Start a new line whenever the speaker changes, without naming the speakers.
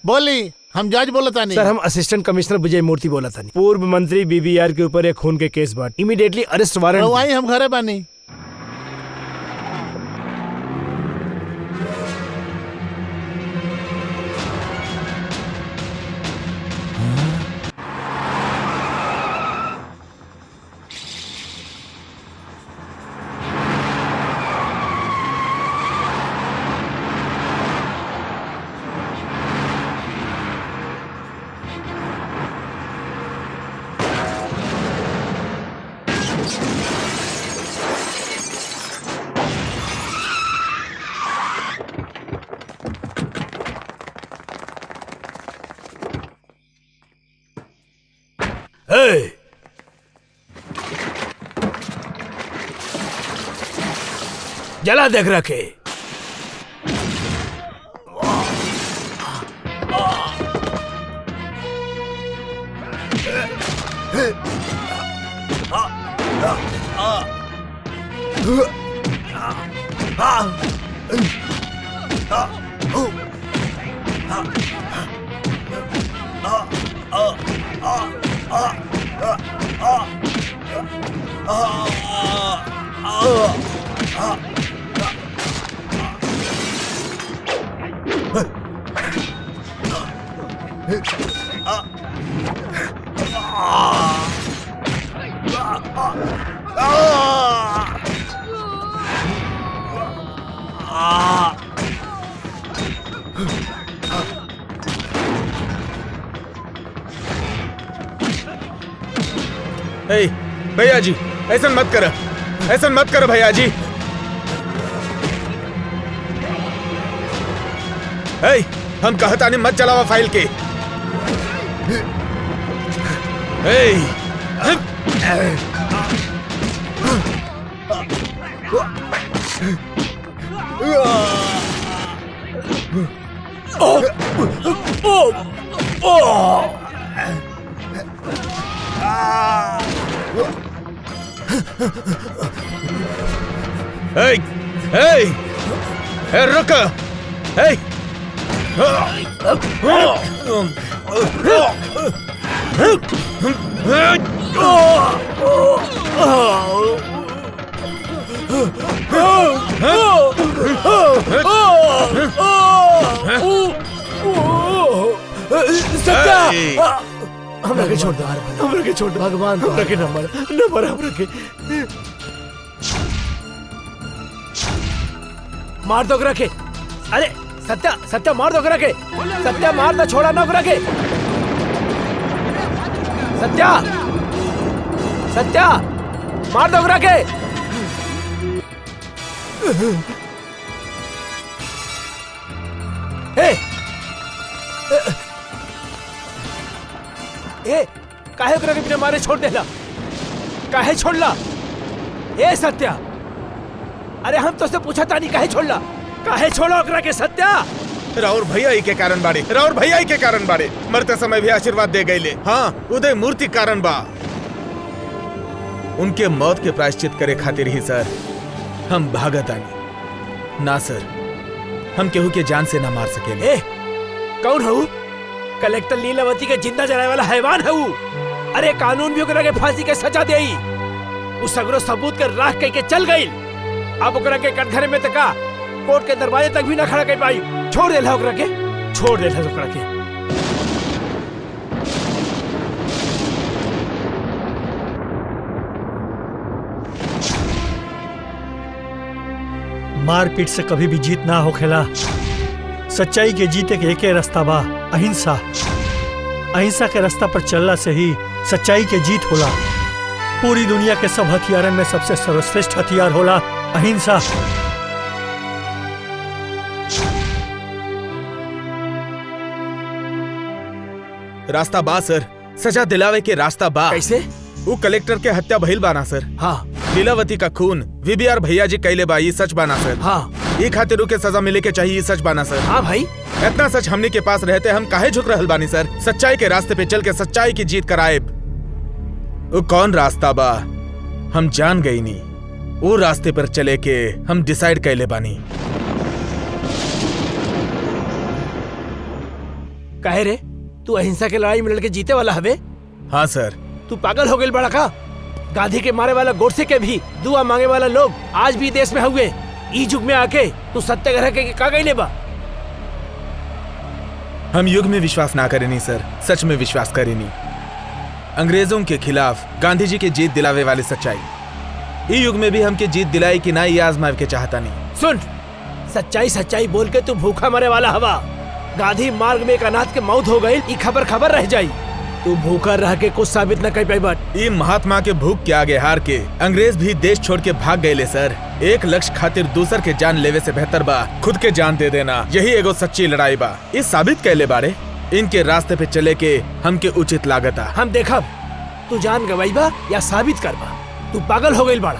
बोली, हम जज बोलता नहीं।
सर हम असिस्टेंट कमिश्नर विजय मूर्ति बोला था। पूर्व मंत्री बीबीआर के ऊपर एक खून के केस बाट, इमीडिएटली अरेस्ट वारंट।
वही हम घरे बानी।
जला देख रखे।
भैया जी ऐसा मत कर, ऐसा मत कर भैया जी। हम कहता नहीं मत चलावा फाइल के। रुक।
हमरा के छोड़ दो, हमरा के छोड़ दो भगवान, हमरा के नंबर हमरा के मार दो रखे। अरे सत्या, सत्या मार दो रखे। सत्या मार दो, छोड़ा ना रखे। सत्या, सत्या मार दो रखे। काहे ओकरा के बिना मारे छोड़ देला? काहे छोड़ला? ए सत्या, अरे हम तो से पूछा तानी काहे छोड़ला? काहे छोड़ा ओकरा के सत्या?
राउर भैया ही के कारण बाड़े, राउर भैया ही के कारण बाड़े। मरते समय भी आशीर्वाद दे गईले। हाँ, उदय मूर्ति कारण बा। उनके मौत के प्रायश्चित करे खातिर ही सर हम भागत आनी ना सर, हम केहू के जान से ना मार सकेले।
कौन हूँ? कलेक्टर लीलावती के जिंदा जलाए वाला हैवान है वो। अरे कानून भी ओकरा के फांसी के सजा देई। उस सगरो सबूत के राख कह के चल गई। अब ओकरा के कटघरे में तका कोर्ट के दरवाजे तक भी ना खड़ा कर पाई। छोड़ देला ओकरा के, छोड़ देला ओकरा के।
मारपीट से कभी भी जीत ना होखेला। सच्चाई के जीते के एके रास्ता बा, अहिंसा। अहिंसा के रास्ता पर चलला से ही सच्चाई के जीत होला। पूरी दुनिया के सब हथियारन में सबसे सर्वश्रेष्ठ हथियार होला अहिंसा।
रास्ता बा सर, सजा दिलावे के रास्ता बा।
कैसे?
वो कलेक्टर के हत्या भइल बाना सर।
हाँ।
लीलावती का खून बीबीआर भैया जी कैले बा, ये सच बाना सर।
हाँ।
ये खातिर के सजा मिले के चाहिए, ये सच बाना सर।
हाँ भाई,
इतना सच हमने के पास रहते हम काहे झुक रहल बानी सर? सच्चाई के रास्ते पे चल के सच्चाई की जीत कराए। वो कौन रास्ता बा हम जान गई नी। वो रास्ते पर चले के हम डिसाइड कैले बानी।
काहे रे, तू अहिंसा के लड़ाई में लड़के जीते वाला हवे?
हाँ सर।
तू पागल हो गई बड़ा का? गांधी के मारे वाला गोडसे के भी दुआ मांगे वाला लोग आज भी देश में हुए। ई युग में आके तू सत्याग्रह के का गई बा?
हम युग में विश्वास ना करें नहीं सर, सच में विश्वास करें नहीं। अंग्रेजों के खिलाफ गांधी जी की जीत दिलावे वाली सच्चाई ई युग में भी हमके जीत दिलाई कि ना, ये आजमाव के चाहता नहीं।
सुन, सच्चाई सच्चाई बोल के तू भूखा मरे वाला हवा। गांधी मार्ग में एक अनाथ के मौत हो गई, ई खबर खबर रह जाई। तू भूखा रह के कुछ साबित न कर पाई बात।
ई महात्मा के भूख के आगे हार के अंग्रेज भी देश छोड़ के भाग गए सर। एक लक्ष्य खातिर दूसर के जान लेवे से बेहतर बा खुद के जान दे देना, यही एगो सच्ची लड़ाई बा। इस साबित कैले बारे इनके रास्ते पे चले के हमके उचित लागता।
हम देखब तू जान गवाई बा या साबित करबा। तू पागल हो गई बाड़ा।